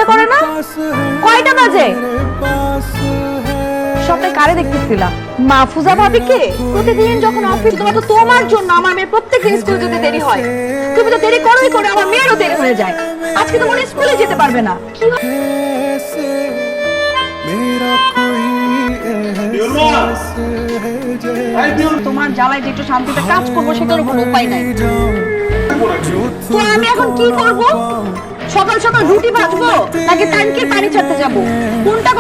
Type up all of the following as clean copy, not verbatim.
করে না? কয়টা বাজে? সবাই কারে দেখতেছিলাম? মাহফুজা ভাবিকে? প্রতিদিন যখন অফিস তোমার তো তোমার জন্য আমার মেয়ে প্রত্যেকদিন স্কুলে যেতে দেরি হয়। তুমি তো দেরি করোই করে আমার মেয়েরও দেরি হয়ে যায়। আজকে তো মনে হয় স্কুলে যেতে পারবে না। কি তোমার জ্বালায় যে একটু শান্তিতে কাজ করবো সেটারও কোনো উপায় নাই। তো আমি এখন কি করব? সকাল সকাল রুটি ভাজবো নাকি ট্যাঙ্কির পানি ছাড়তে যাবো? কোনটা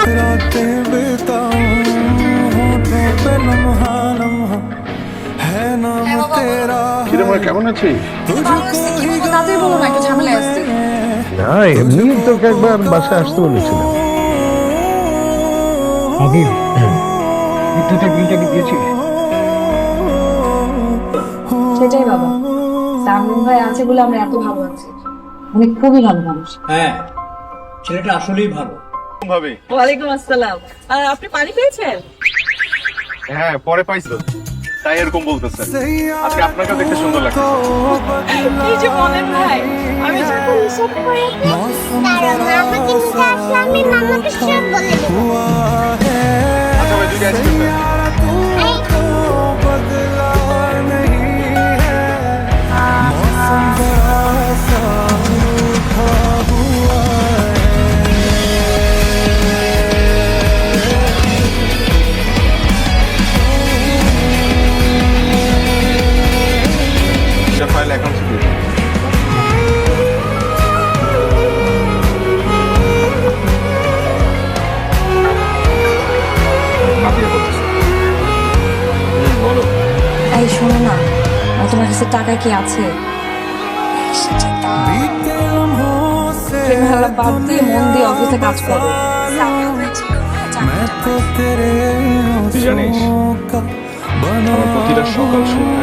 কেমন আছিস? তাদের বলো না, একটু ঝামেলায় আসছে। না, এমনি তোকে একবার বাসায় আসতে বলেছিলাম। বিদ্যুতের বিলটা কি দিয়েছিস? সেটাই বাবা, সামনে ভাই আছে বলে আমরা এত ভালো আছি। উনি খুবই ভালো মানুষ। হ্যাঁ, ছেলেটা আসলেই ভালো। ওয়ালাইকুম আসসালাম। আপনি পানি পেয়েছেন? হ্যাঁ, পরে পাইছিল, তাই এরকম বলতেছে। আজকে আপনাকে দেখতে সুন্দর লাগছে। কি যে বলেন ভাই, আমি যখন সব আমাকে নিতে আসলে আমি মামাকে সব বলে দেবো। আচ্ছা ভাই, দুইটা আইসক্রিম দেন। ফাইল অ্যাকাউন্ট দিয়ে দিন। বলো। এই শোনো না, তোমার কাছে টাকা কি আছে? প্রেমহালা বাদ দিয়ে মন দিয়ে অফিসে কাজ করো। তুই জানিস আমার প্রতিটা সকাল শুরু